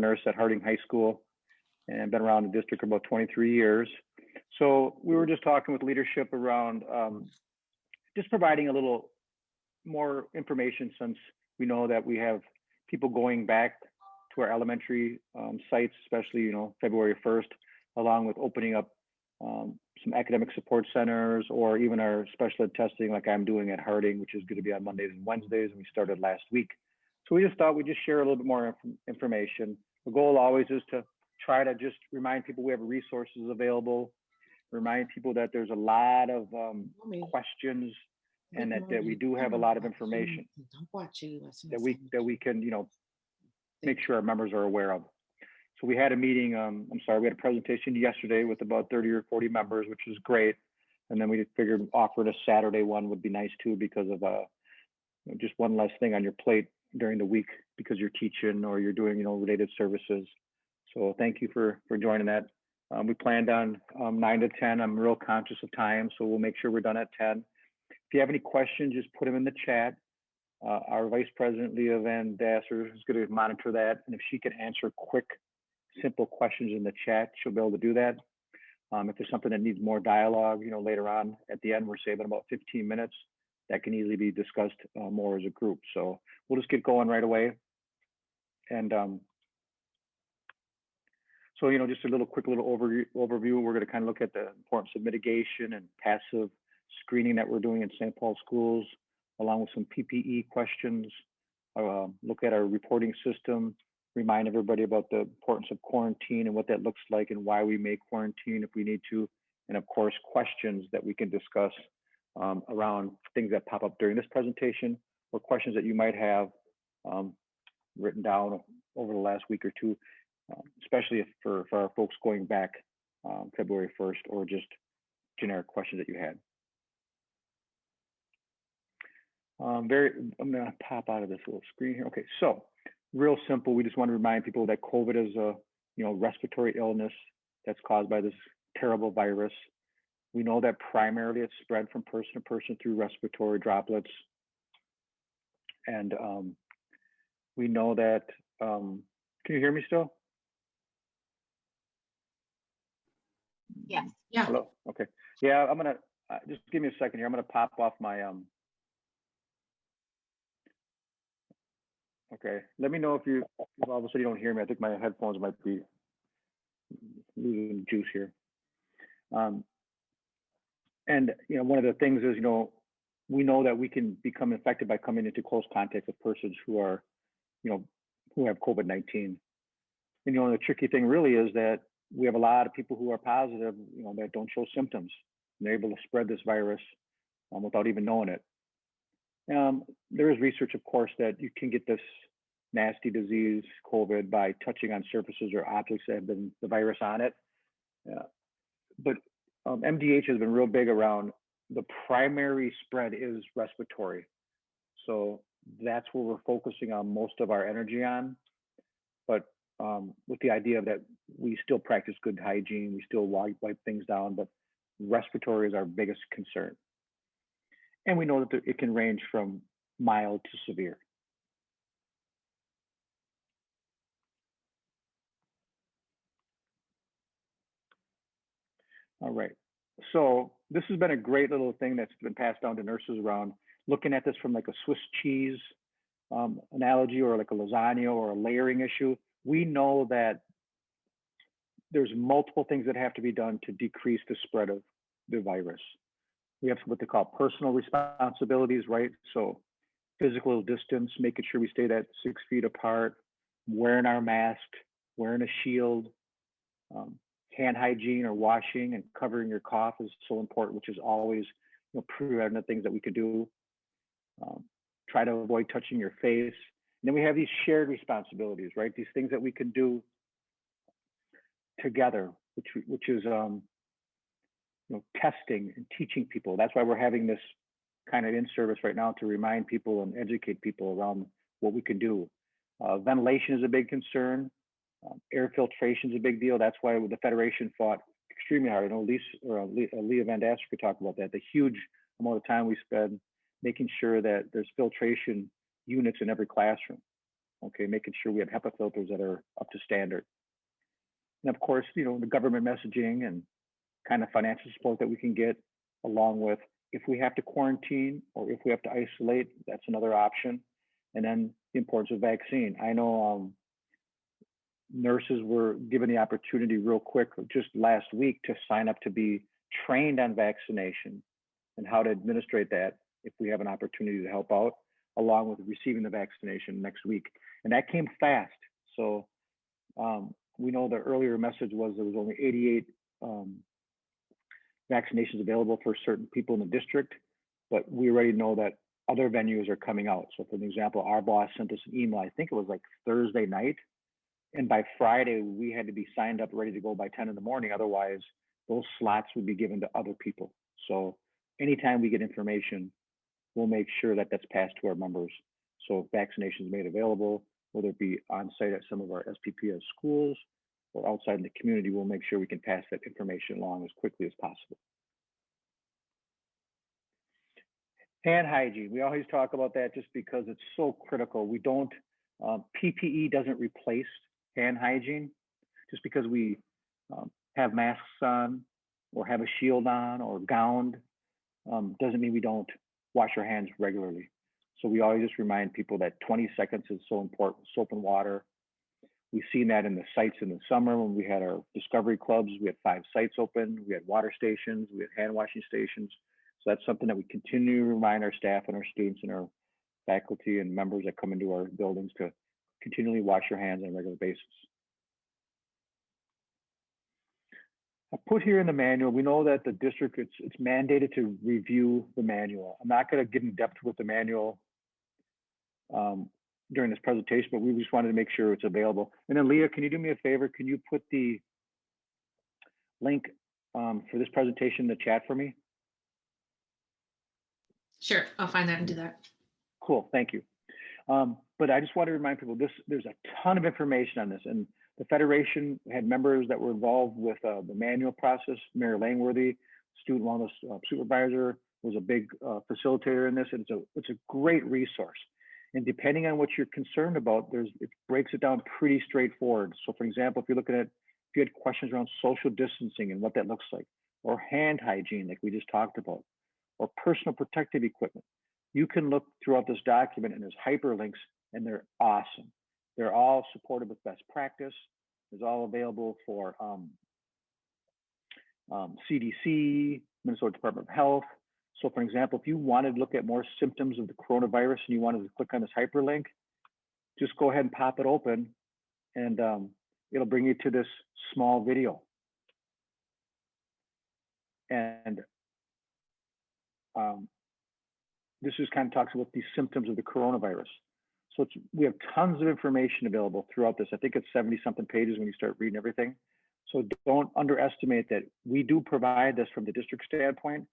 nurse at Harding High School and been around the district for about 23 years. So we were just talking with leadership around just providing a little more information, since we know that we have people going back to our elementary sites, especially, February 1st, along with opening up some academic support centers, or even our special ed testing like I'm doing at Harding, which is going to be on Mondays and Wednesdays, and we started last week. So we just thought we'd just share a little bit more information. The goal always is to try to just remind people we have resources available, remind people that there's a lot of questions, and that we do have a lot of information that we can, make sure our members are aware of. So we had a meeting, we had a presentation yesterday with about 30 or 40 members, which was great. And then we figured offering a Saturday one would be nice too, because of just one less thing on your plate during the week because you're teaching or you're doing, related services. So thank you for joining that. We planned on 9 to 10. I'm real conscious of time, so we'll make sure we're done at 10. If you have any questions, just put them in the chat. Our Vice President, Leah Van Dasser, is going to monitor that. And if she can answer quick, simple questions in the chat, she'll be able to do that. If there's something that needs more dialogue, later on at the end, we're saving about 15 minutes. That can easily be discussed more as a group. So we'll just get going right away. And so, just a quick little overview. We're going to kind of look at the importance of mitigation and passive screening that we're doing in St. Paul schools, along with some PPE questions, look at our reporting system, remind everybody about the importance of quarantine and what that looks like and why we may quarantine if we need to, and of course, questions that we can discuss around things that pop up during this presentation, or questions that you might have written down over the last week or two, especially for our folks going back February 1st, or just generic questions that you had. I'm going to pop out of this little screen here. Okay, so real simple. We just want to remind people that COVID is a respiratory illness that's caused by this terrible virus. We know that primarily it's spread from person to person through respiratory droplets, and we know that. Can you hear me still? Yes. Yeah. Hello. Okay. Yeah, I'm gonna just give me a second here. I'm gonna pop off my Okay, let me know if all of a sudden you don't hear me. I think my headphones might be losing juice here. And one of the things is, we know that we can become infected by coming into close contact with persons who are, who have COVID-19. And the tricky thing really is that we have a lot of people who are positive, that don't show symptoms. And they're able to spread this virus without even knowing it. There is research, of course, that you can get this nasty disease, COVID, by touching on surfaces or objects that have been the virus on it. But MDH has been real big around the primary spread is respiratory. So that's where we're focusing on most of our energy on. But with the idea that we still practice good hygiene, we still wipe things down, but respiratory is our biggest concern. And we know that it can range from mild to severe. All right, so this has been a great little thing that's been passed down to nurses around looking at this from like a Swiss cheese analogy, or like a lasagna or a layering issue. We know that there's multiple things that have to be done to decrease the spread of the virus. We have what they call personal responsibilities, right? So physical distance, making sure we stay that 6 feet apart, wearing our mask, wearing a shield, hand hygiene or washing and covering your cough is so important, which is always preventive things that we could do. Try to avoid touching your face. And then we have these shared responsibilities, right? These things that we can do together, which is testing and teaching people. That's why we're having this kind of in-service right now, to remind people and educate people around what we can do. Ventilation is a big concern. Air filtration is a big deal. That's why the Federation fought extremely hard. I know Leah Van Dasser could talk about that. The huge amount of time we spend making sure that there's filtration units in every classroom. Okay, making sure we have HEPA filters that are up to standard. And of course, you know, the government messaging and kind of financial support that we can get, along with if we have to quarantine or if we have to isolate, that's another option. And then the importance of vaccine. I know nurses were given the opportunity real quick just last week to sign up to be trained on vaccination and how to administrate that if we have an opportunity to help out, along with receiving the vaccination next week. And that came fast. So we know the earlier message was there was only 88 vaccinations available for certain people in the district, but we already know that other venues are coming out. So for example, our boss sent us an email, I think it was like Thursday night, and by Friday, we had to be signed up, ready to go by 10 in the morning. Otherwise, those slots would be given to other people. So anytime we get information, we'll make sure that that's passed to our members. So if vaccinations made available, whether it be on site at some of our SPFE schools or outside in the community, we'll make sure we can pass that information along as quickly as possible. Hand hygiene, we always talk about that just because it's so critical. We don't, PPE doesn't replace hand hygiene. Just because we have masks on or have a shield on or gowned doesn't mean we don't wash our hands regularly. So we always just remind people that 20 seconds is so important, soap and water. We've seen that in the sites in the summer when we had our discovery clubs. We had 5 sites open, we had water stations, we had hand washing stations. So that's something that we continue to remind our staff and our students and our faculty and members that come into our buildings to continually wash your hands on a regular basis. I put here in the manual, we know that the district, it's mandated to review the manual. I'm not going to get in depth with the manual during this presentation, but we just wanted to make sure it's available. And then Leah, can you do me a favor? Can you put the link for this presentation in the chat for me? Sure, I'll find that and do that. Cool, thank you. But I just want to remind people there's a ton of information on this, and the Federation had members that were involved with the manual process. Mary Langworthy, student wellness supervisor, was a big facilitator in this, and it's a great resource. And depending on what you're concerned about, it breaks it down pretty straightforward. So for example, if you had questions around social distancing and what that looks like, or hand hygiene like we just talked about, or personal protective equipment, you can look throughout this document and there's hyperlinks, and they're awesome. They're all supported with best practice. It's all available for CDC, Minnesota Department of Health. So for example, if you wanted to look at more symptoms of the coronavirus and you wanted to click on this hyperlink, just go ahead and pop it open, and it'll bring you to this small video. And this just kind of talks about these symptoms of the coronavirus. So we have tons of information available throughout this. I think it's 70-something pages when you start reading everything. So don't underestimate that we do provide this from the district standpoint.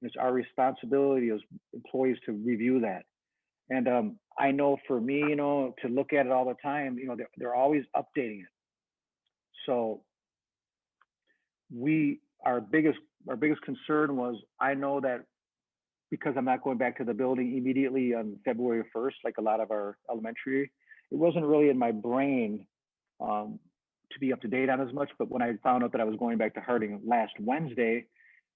It's our responsibility as employees to review that. And I know for me, to look at it all the time, they're always updating it. So our biggest concern was, I know that because I'm not going back to the building immediately on February 1st, like a lot of our elementary, it wasn't really in my brain to be up to date on as much. But when I found out that I was going back to Harding last Wednesday,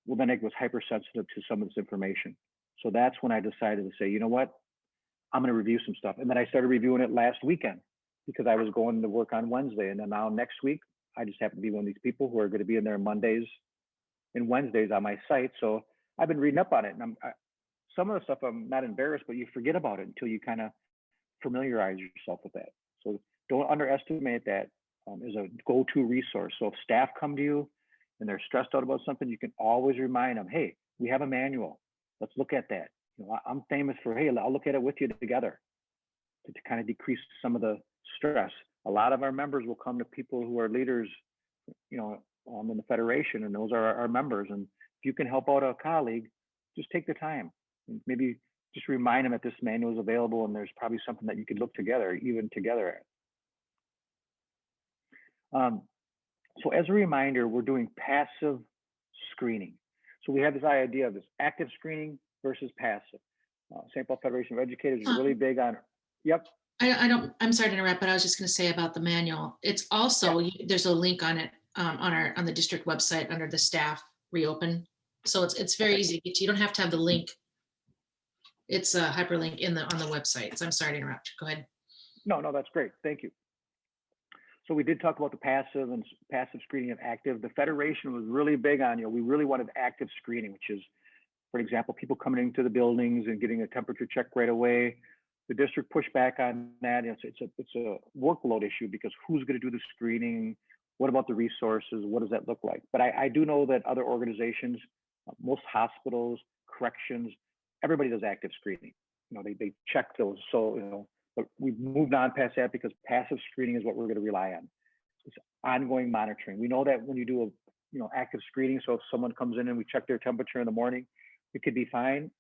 well, then I was hypersensitive to some of this information. So that's when I decided to say, you know what, I'm going to review some stuff. And then I started reviewing it last weekend because I was going to work on Wednesday. And then now next week, I just happen to be one of these people who are going to be in there Mondays and Wednesdays on my site. So I've been reading up on it, and some of the stuff I'm not embarrassed, but you forget about it until you kind of familiarize yourself with that. So don't underestimate that as a go-to resource. So if staff come to you and they're stressed out about something, you can always remind them, hey, we have a manual. Let's look at that. I'm famous for, hey, I'll look at it with you together to kind of decrease some of the stress. A lot of our members will come to people who are leaders, in the Federation, and those are our members. And if you can help out a colleague, just take the time. Maybe just remind them that this manual is available, and there's probably something that you could look together at. So as a reminder, we're doing passive screening. So we have this idea of this active screening versus passive. St. Paul Federation of Educators is really big on, yep, I'm sorry to interrupt, but I was just going to say about the manual. It's also, there's a link on it on the district website under the staff reopen. So it's very easy to get to. You don't have to have the link. It's a hyperlink on the website. So I'm sorry to interrupt. Go ahead. No, that's great. Thank you. So we did talk about the passive and passive screening and active. The Federation was really big on, we really wanted active screening, which is, for example, people coming into the buildings and getting a temperature check right away. The district pushed back on that. It's a workload issue because who's going to do the screening? What about the resources? What does that look like? But I do know that other organizations, most hospitals, corrections, everybody does active screening. They check those. So, but we've moved on past that because passive screening is what we're going to rely on. It's ongoing monitoring. We know that when you do active screening, so if someone comes in and we check their temperature in the morning, it could be fine,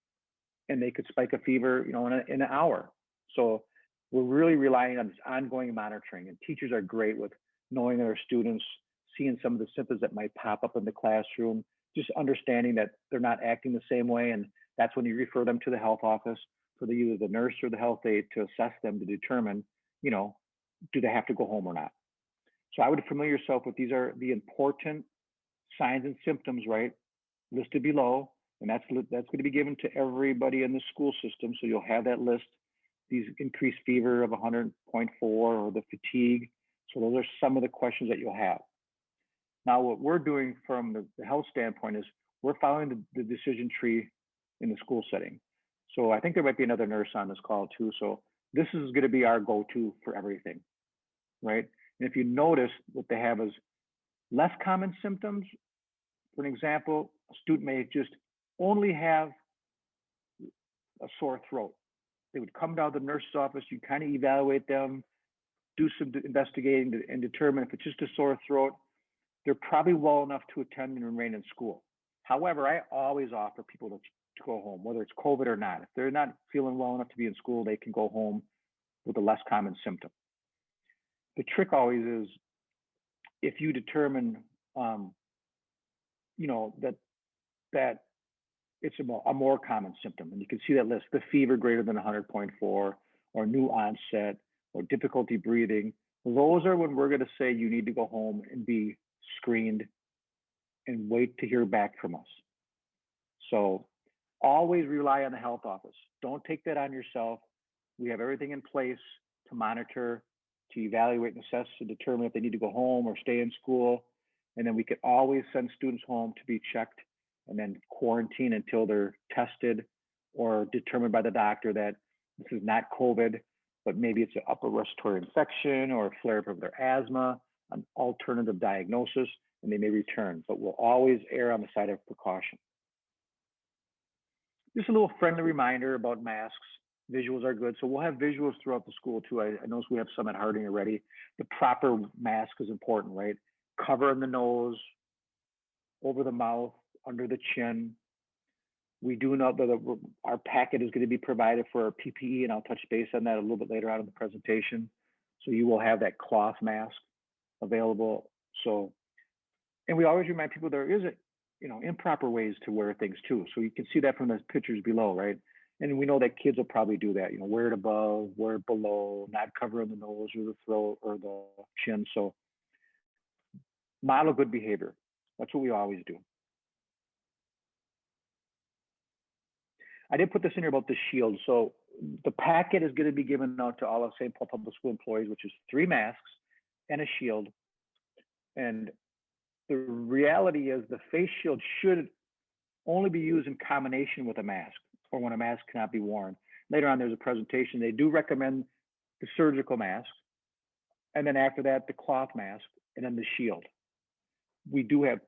and they could spike a fever, in an hour. So we're really relying on this ongoing monitoring, and teachers are great with knowing their students, seeing some of the symptoms that might pop up in the classroom, just understanding that they're not acting the same way, and that's when you refer them to the health office for either the nurse or the health aide to assess them to determine, do they have to go home or not. So I would familiar yourself with these are the important signs and symptoms, right, listed below, and that's going to be given to everybody in the school system. So you'll have that list, these increased fever of 100.4 or the fatigue. So those are some of the questions that you'll have. Now, what we're doing from the health standpoint is we're following the decision tree in the school setting. So I think there might be another nurse on this call too. So this is going to be our go-to for everything, right? And if you notice, what they have is less common symptoms. For an example, a student may just only have a sore throat. They would come down to the nurse's office, you kind of evaluate them, do some investigating and determine if it's just a sore throat, they're probably well enough to attend and remain in school. However, I always offer people to go home, whether it's COVID or not. If they're not feeling well enough to be in school, they can go home with a less common symptom. The trick always is if you determine, that it's a more common symptom, and you can see that list, the fever greater than 100.4, or new onset, or difficulty breathing. Those are when we're going to say you need to go home and be screened and wait to hear back from us. So always rely on the health office. Don't take that on yourself. We have everything in place to monitor, to evaluate and assess, to determine if they need to go home or stay in school. And then we could always send students home to be checked and then quarantine until they're tested or determined by the doctor that this is not COVID, but maybe it's an upper respiratory infection or a flare-up of their asthma, an alternative diagnosis, and they may return. But we'll always err on the side of precaution. Just a little friendly reminder about masks. Visuals are good. So we'll have visuals throughout the school too. I notice we have some at Harding already. The proper mask is important, right? Covering the nose, over the mouth, under the chin. We do know that our packet is going to be provided for our PPE, and I'll touch base on that a little bit later on in the presentation. So you will have that cloth mask available. So, and we always remind people there is improper ways to wear things too. So you can see that from the pictures below, right? And we know that kids will probably do that, wear it above, wear it below, not covering the nose or the throat or the chin. So model good behavior. That's what we always do. I did put this in here about the shield. So the packet is going to be given out to all of St. Paul Public School employees, which is 3 masks and a shield. And the reality is the face shield should only be used in combination with a mask or when a mask cannot be worn. Later on, there's a presentation. They do recommend the surgical mask, and then after that, the cloth mask, and then the shield. We do have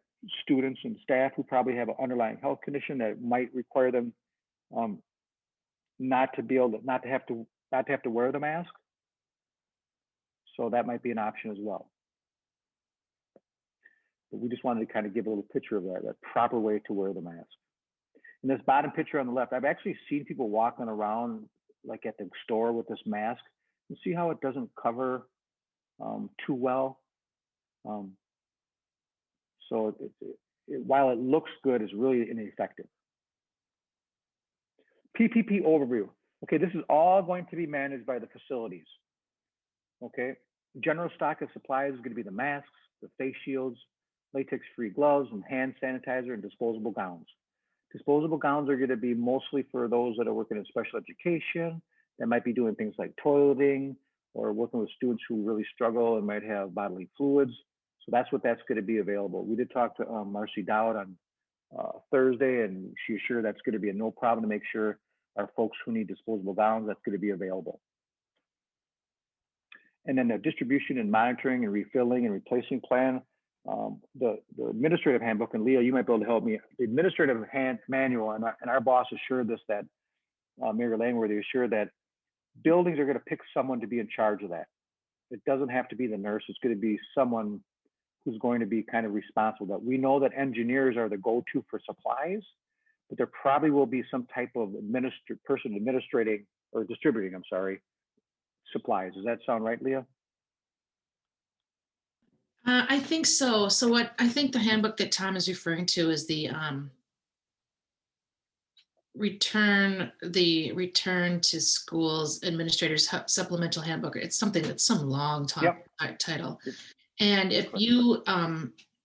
students and staff who probably have an underlying health condition that might require them not to have to wear the mask. So that might be an option as well. But we just wanted to kind of give a little picture of that proper way to wear the mask. In this bottom picture on the left, I've actually seen people walking around like at the store with this mask. You see how it doesn't cover too well. So while it looks good, it's really ineffective. PPP overview. Okay, this is all going to be managed by the facilities. Okay, general stock of supplies is going to be the masks, the face shields, latex-free gloves, and hand sanitizer and disposable gowns. Disposable gowns are going to be mostly for those that are working in special education, that might be doing things like toileting or working with students who really struggle and might have bodily fluids. So that's going to be available. We did talk to Marcy Dowd on Thursday, and she assured that's going to be a no problem to make sure our folks who need disposable gowns, that's going to be available. And then the distribution and monitoring and refilling and replacing plan, the administrative handbook, and Leah, you might be able to help me. The administrative manual, and our boss assured us that, Mary Langworthy assured that buildings are going to pick someone to be in charge of that. It doesn't have to be the nurse. It's going to be someone who's going to be kind of responsible. That we know that engineers are the go-to for supplies, but there probably will be some type of person administrating or distributing, I'm sorry, supplies. Does that sound right, Leah? I think so. So what I think the handbook that Tom is referring to is the return to schools administrators supplemental handbook. It's something that's some long title. And if you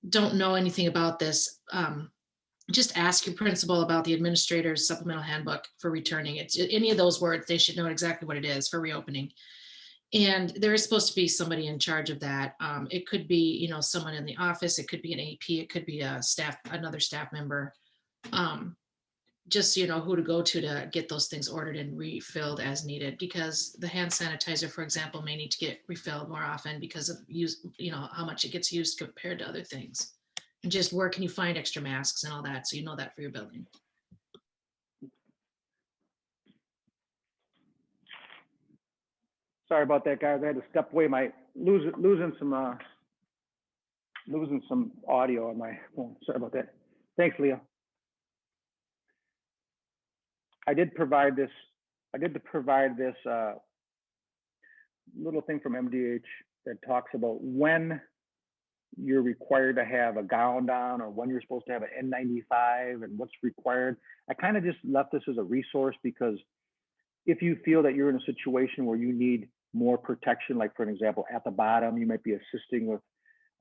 don't know anything about this, just ask your principal about the administrator's supplemental handbook for returning. It's any of those words, they should know exactly what it is for reopening. And there is supposed to be somebody in charge of that. It could be, someone in the office. It could be an AP. It could be another staff member. Just who to go to get those things ordered and refilled as needed, because the hand sanitizer, for example, may need to get refilled more often because of how much it gets used compared to other things. And just where can you find extra masks and all that, so you know that for your building. Sorry about that, guys. I had to step away. Losing some audio on my phone. Sorry about that. Thanks, Leah. I did provide this little thing from MDH that talks about when you're required to have a gown on or when you're supposed to have an N95 and what's required. I kind of just left this as a resource because if you feel that you're in a situation where you need more protection, like for an example, at the bottom, you might be assisting with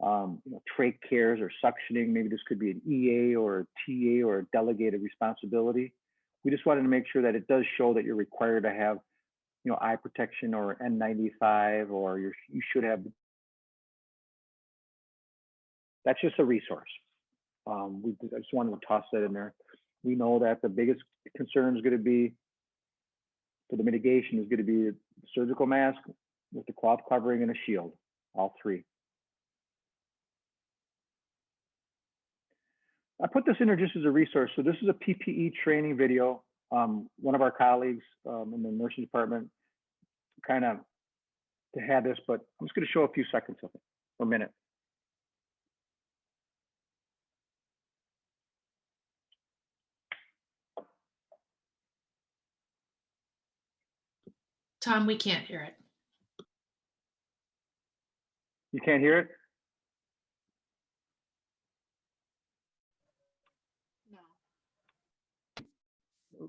trach cares or suctioning. Maybe this could be an EA or a TA or a delegated responsibility. We just wanted to make sure that it does show that you're required to have, eye protection or N95, or you should have. That's just a resource. I just wanted to toss that in there. We know that the biggest concern is going to be, for the mitigation, is going to be the surgical mask with the cloth covering and a shield, all three. I put this in there just as a resource. So this is a PPE training video. One of our colleagues in the nursing department kind of to have this, but I'm just going to show a few seconds of it, or a minute. Tom, we can't hear it. You can't hear it? No.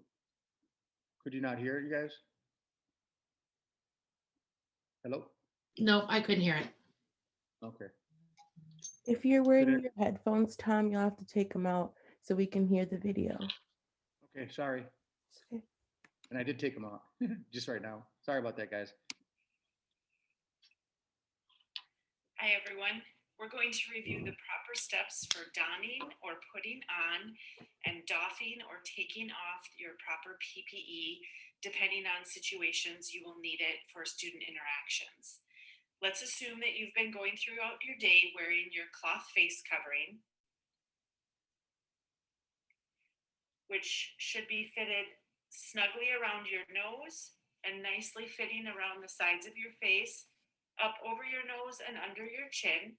Could you not hear it, you guys? Hello? No, I couldn't hear it. Okay. If you're wearing your headphones, Tom, you'll have to take them out so we can hear the video. Okay, sorry. Okay. And I did take them out just right now. Sorry about that, guys. Hi, everyone. We're going to review the proper steps for donning or putting on and doffing or taking off your proper PPE. Depending on situations, you will need it for student interactions. Let's assume that you've been going throughout your day wearing your cloth face covering, which should be fitted snugly around your nose and nicely fitting around the sides of your face, up over your nose and under your chin.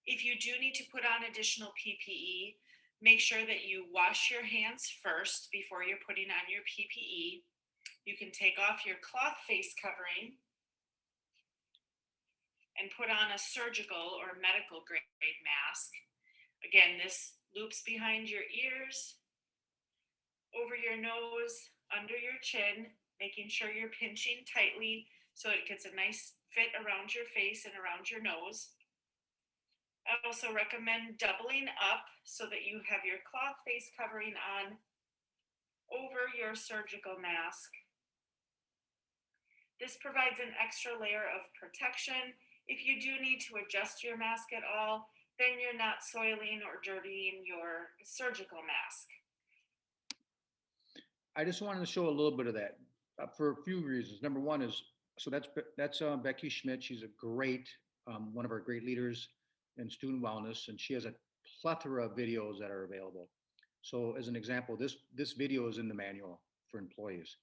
If you do need to put on additional PPE, make sure that you wash your hands first before you're putting on your PPE. You can take off your cloth face covering and put on a surgical or medical grade mask. Again, this loops behind your ears, over your nose, under your chin, making sure you're pinching tightly so it gets a nice fit around your face and around your nose. I also recommend doubling up so that you have your cloth face covering on over your surgical mask. This provides an extra layer of protection. If you do need to adjust your mask at all, then you're not soiling or dirtying your surgical mask. I just wanted to show a little bit of that for a few reasons. Number one is, so that's Becky Schmidt. She's a great, one of our great leaders in student wellness, and she has a plethora of videos that are available. So as an example, this video is in the manual for employees.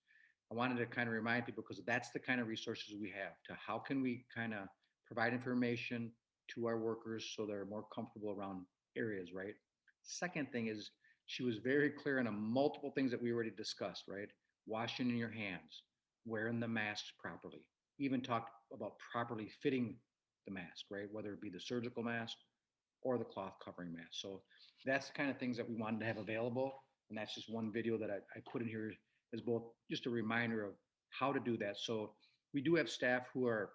I wanted to kind of remind people because that's the kind of resources we have to how can we kind of provide information to our workers so they're more comfortable around areas, right? Second thing is she was very clear on multiple things that we already discussed, right? Washing in your hands, wearing the masks properly, even talked about properly fitting the mask, right? Whether it be the surgical mask or the cloth covering mask. So that's the kind of things that we wanted to have available. And that's just one video that I put in here as both just a reminder of how to do that. So we do have staff who are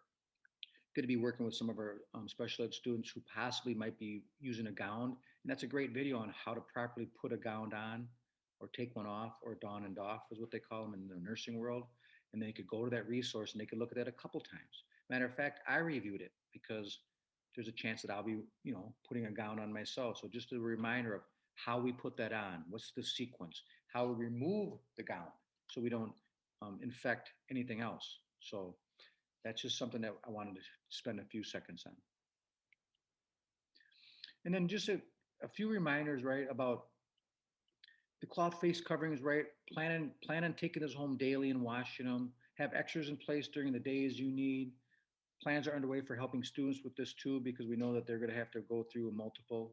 going to be working with some of our special ed students who possibly might be using a gown. And that's a great video on how to properly put a gown on or take one off, or don and doff is what they call them in the nursing world. And they could go to that resource and they could look at that a couple times. Matter of fact, I reviewed it because there's a chance that I'll be, putting a gown on myself. So just a reminder of how we put that on, what's the sequence, how we remove the gown so we don't infect anything else. So that's just something that I wanted to spend a few seconds on. And then just a few reminders, right, about the cloth face coverings, right? Plan on taking those home daily and washing them. Have extras in place during the days you need. Plans are underway for helping students with this too, because we know that they're going to have to go through multiple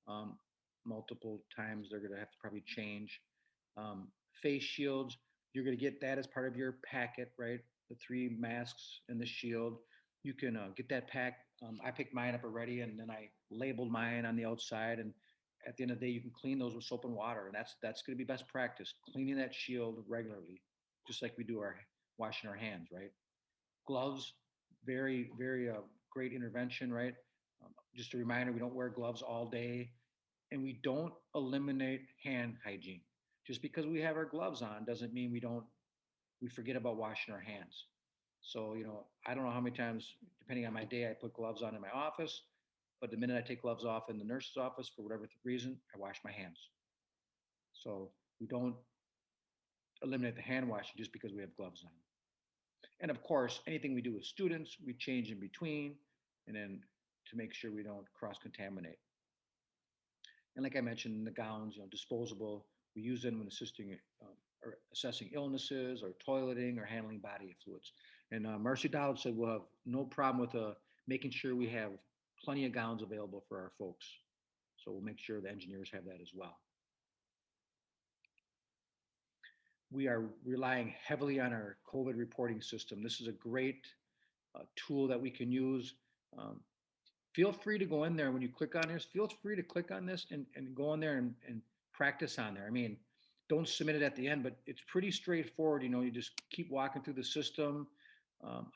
times. They're going to have to probably change. Face shields, you're going to get that as part of your packet, right? The 3 masks and the shield. You can get that pack. I picked mine up already, and then I labeled mine on the outside. And at the end of the day, you can clean those with soap and water, and that's going to be best practice. Cleaning that shield regularly, just like we do our washing our hands, right? Gloves, very great intervention, right? Just a reminder, we don't wear gloves all day, and we don't eliminate hand hygiene. Just because we have our gloves on doesn't mean we forget about washing our hands. So, I don't know how many times, depending on my day, I put gloves on in my office, but the minute I take gloves off in the nurse's office for whatever reason, I wash my hands. So we don't eliminate the hand washing just because we have gloves on. And of course, anything we do with students, we change in between, and then to make sure we don't cross-contaminate. And like I mentioned, the gowns, disposable, we use them when assisting or assessing illnesses or toileting or handling body fluids. And Marcy Dowd said we'll have no problem with making sure we have plenty of gowns available for our folks. So we'll make sure the engineers have that as well. We are relying heavily on our COVID reporting system. This is a great tool that we can use. Feel free to go in there when you click on this. Feel free to click on this and go in there and practice on there. I mean, don't submit it at the end, but it's pretty straightforward. You just keep walking through the system.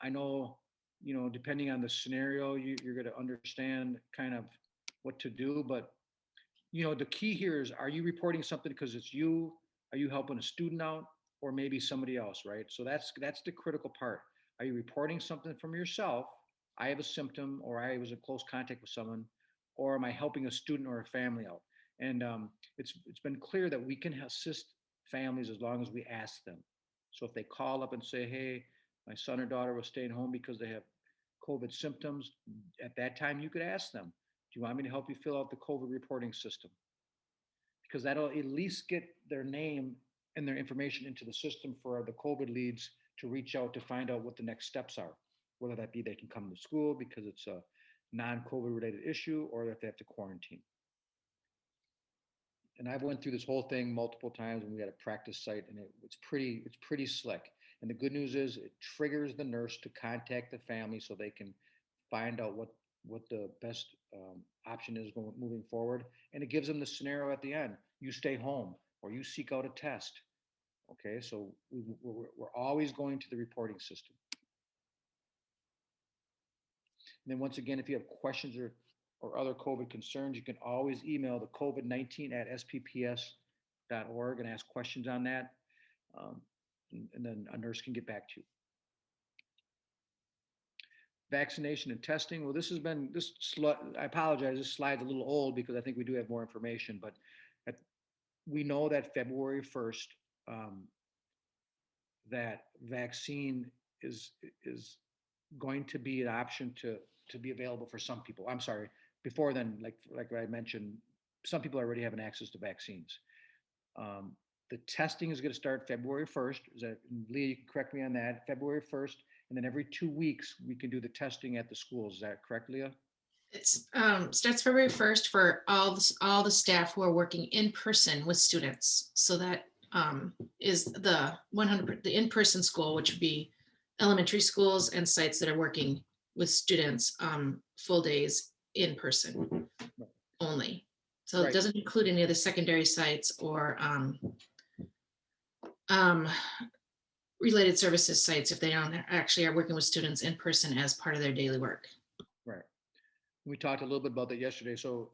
I know, depending on the scenario, you're going to understand kind of what to do. But, the key here is, are you reporting something because it's you? Are you helping a student out, or maybe somebody else, right? So that's the critical part. Are you reporting something from yourself? I have a symptom, or I was in close contact with someone, or am I helping a student or a family out? And it's been clear that we can assist families as long as we ask them. So if they call up and say, hey, my son or daughter was staying home because they have COVID symptoms, at that time you could ask them, do you want me to help you fill out the COVID reporting system? Because that'll at least get their name and their information into the system for the COVID leads to reach out to find out what the next steps are, whether that be they can come to school because it's a non-COVID related issue, or if they have to quarantine. And I've went through this whole thing multiple times when we had a practice site, and it's pretty slick. And the good news is it triggers the nurse to contact the family so they can find out what the best option is moving forward. And it gives them the scenario at the end. You stay home, or you seek out a test, Okay, so we're always going to the reporting system. And then once again, if you have questions or other COVID concerns, you can always email the COVID-19 at spps.org and ask questions on that. And then a nurse can get back to you. Vaccination and testing. Well, this has been, I apologize, this slide's a little old because I think we do have more information, but we know that February 1st, that vaccine is going to be an option to be available for some people. I'm sorry, before then, like I mentioned, some people already have access to vaccines. The testing is going to start February 1st. Is that, Leah, you can correct me on that, February 1st, and then every 2 weeks we can do the testing at the schools. Is that correct, Leah? It's starts February 1st for all the staff who are working in person with students. So that is the 100 the in-person school, which would be elementary schools and sites that are working with students full days in person only. So Right. it doesn't include any of the secondary sites or related services sites if they don't actually are working with students in person as part of their daily work. Right. We talked a little bit about that yesterday. So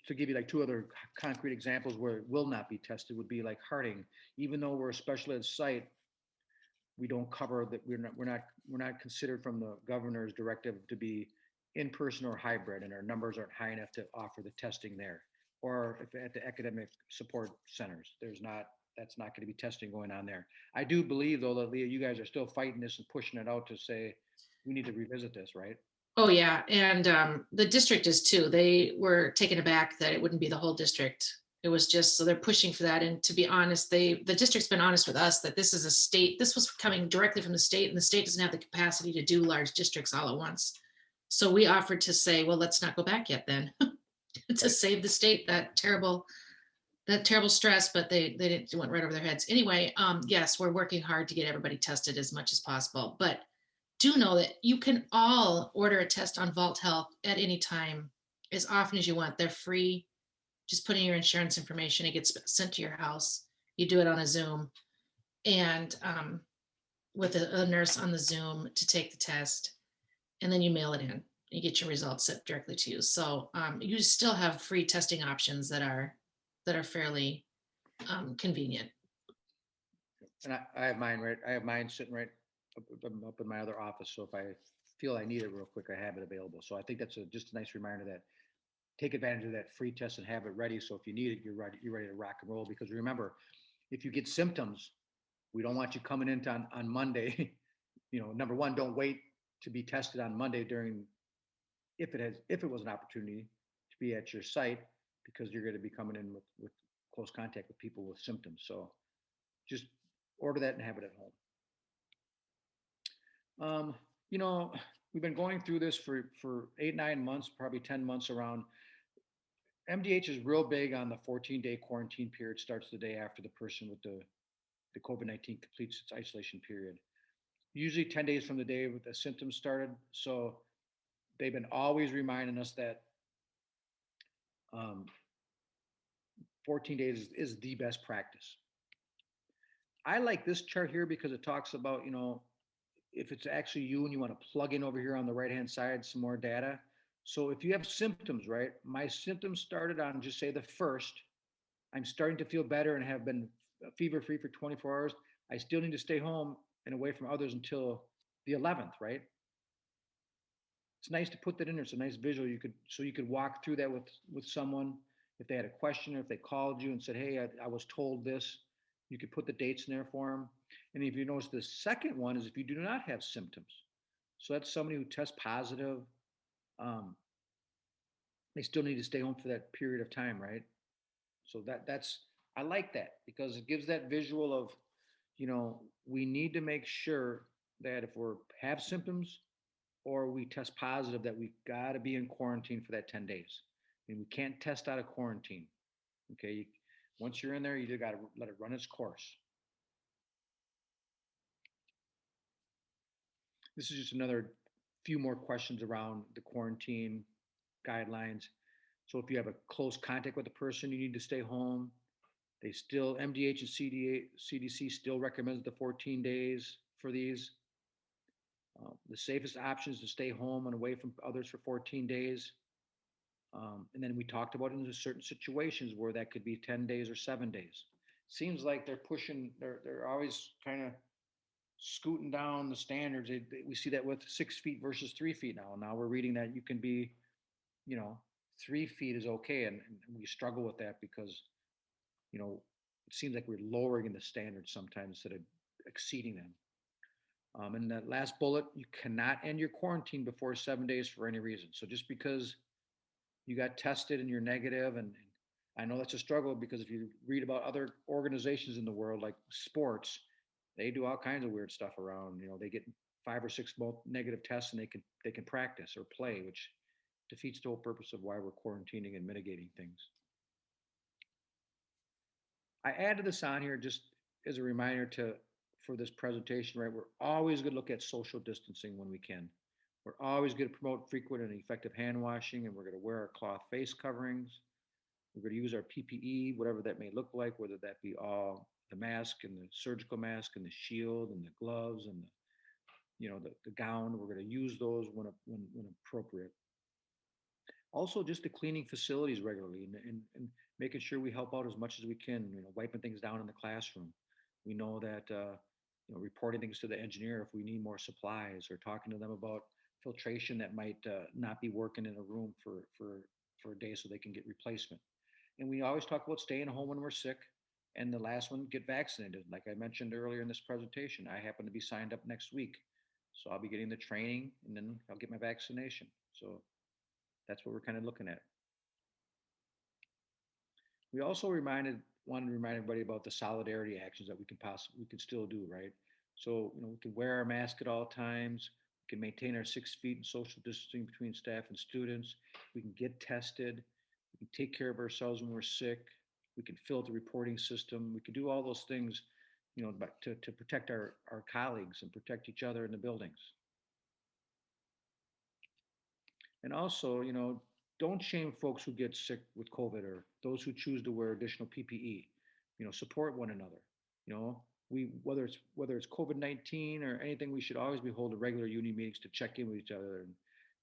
to give you like two other concrete examples where it will not be tested would be like Harding. Even though we're a special ed site, we don't cover that. We're not considered from the governor's directive to be in person or hybrid, and our numbers aren't high enough to offer the testing there. Or if at the academic support centers, that's not going to be testing going on there. I do believe though that, Leah, you guys are still fighting this and pushing it out to say we need to revisit this, right? Oh, yeah. And the district is too. They were taken aback that it wouldn't be the whole district. It was just, so they're pushing for that. And to be honest, the district's been honest with us that this is a state, this was coming directly from the state, and the state doesn't have the capacity to do large districts all at once. So we offered to say, well, let's not go back yet then to save the state that terrible stress, but they didn't, it went right over their heads. Anyway, yes, we're working hard to get everybody tested as much as possible, but do know that you can all order a test on Vault Health at any time, as often as you want. They're free. Just put in your insurance information. It gets sent to your house. You do it on a Zoom and with a nurse on the Zoom to take the test, and then you mail it in. You get your results sent directly to you. So you still have free testing options that are fairly convenient. And I have mine right. I have mine sitting right up in my other office. So if I feel I need it real quick, I have it available. So I think that's just a nice reminder that take advantage of that free test and have it ready. So if you need it, you're ready to rock and roll. Because remember, if you get symptoms, we don't want you coming in on Monday. Number one, don't wait to be tested on Monday if it was an opportunity to be at your site, because you're going to be coming in with close contact with people with symptoms. So just order that and have it at home. We've been going through this for 8-9 months, probably 10 months around. MDH is real big on the 14-day quarantine period, starts the day after the person with the COVID-19 completes its isolation period. Usually 10 days from the day with the symptoms started. So they've been always reminding us that 14 days is the best practice. I like this chart here because it talks about, if it's actually you and you want to plug in over here on the right-hand side, some more data. So if you have symptoms, right? My symptoms started on, just say, the 1st. I'm starting to feel better and have been fever-free for 24 hours. I still need to stay home and away from others until the 11th, right? It's nice to put that in there. It's a nice visual. You could walk through that with someone if they had a question, or if they called you and said, hey, I was told this. You could put the dates in there for them. And if you notice, the second one is if you do not have symptoms. So that's somebody who tests positive. They still need to stay home for that period of time, right? So I like that because it gives that visual of, we need to make sure that if we have symptoms or we test positive, that we got to be in quarantine for that 10 days. And we can't test out of quarantine. Okay. Once you're in there, you just got to let it run its course. This is just another few more questions around the quarantine guidelines. So if you have a close contact with the person, you need to stay home. They still, MDH and CDC still recommends the 14 days for these. The safest option is to stay home and away from others for 14 days. And then we talked about in certain situations where that could be 10 days or 7 days. Seems like they're pushing, they're always kind of scooting down the standards. We see that with 6 feet versus 3 feet now. Now we're reading that you can be, you know, 3 feet is okay. And we struggle with that because, you know, it seems like we're lowering the standards sometimes instead of exceeding them. And that last bullet, you cannot end your quarantine before 7 days for any reason. So just because you got tested and you're negative, and I know that's a struggle because if you read about other organizations in the world like sports, they do all kinds of weird stuff around. You know, they get 5 or 6 negative tests and they can practice or play, which defeats the whole purpose of why we're quarantining and mitigating things. I added this on here just as a reminder for this presentation, right? We're always going to look at social distancing when we can. We're always going to promote frequent and effective hand washing, and we're going to wear our cloth face coverings. We're going to use our PPE, whatever that may look like, whether that be all the mask and the surgical mask and the shield and the gloves and the gown. We're going to use those when appropriate. Also, just the cleaning facilities regularly and making sure we help out as much as we can. Wiping things down in the classroom. We know that reporting things to the engineer if we need more supplies, or talking to them about filtration that might not be working in a room for a day so they can get replacement. And we always talk about staying home when we're sick. And the last one, get vaccinated. Like I mentioned earlier in this presentation, I happen to be signed up next week. So I'll be getting the training and then I'll get my vaccination. So that's what we're kind of looking at. We also wanted to remind everybody about the solidarity actions that we can still do, right? So, we can wear our mask at all times. We can maintain our 6 feet and social distancing between staff and students. We can get tested. We can take care of ourselves when we're sick. We can fill out the reporting system. We can do all those things, to protect our colleagues and protect each other in the buildings. And also, don't shame folks who get sick with COVID or those who choose to wear additional PPE. Support one another. Whether it's COVID-19 or anything, we should always be holding regular union meetings to check in with each other and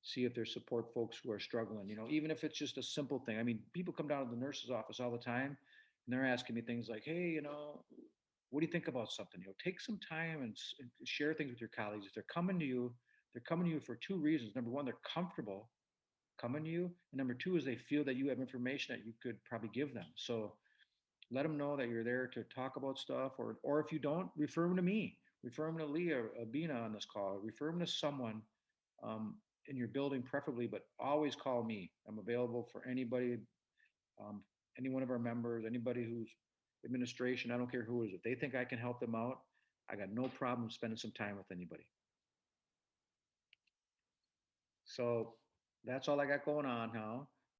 see if there's support folks who are struggling. Even if it's just a simple thing. I mean, people come down to the nurse's office all the time and they're asking me things like, hey, what do you think about something? Take some time and share things with your colleagues. If they're coming to you for 2 reasons. Number one, they're comfortable coming to you. And number two is they feel that you have information that you could probably give them. So let them know that you're there to talk about stuff, or if you don't, refer them to me, refer them to Leah or Bina on this call, refer them to someone in your building preferably, but always call me. I'm available for anybody, any one of our members, anybody who's administration, I don't care who it is. If they think I can help them out, I got no problem spending some time with anybody. So that's all I got going on now.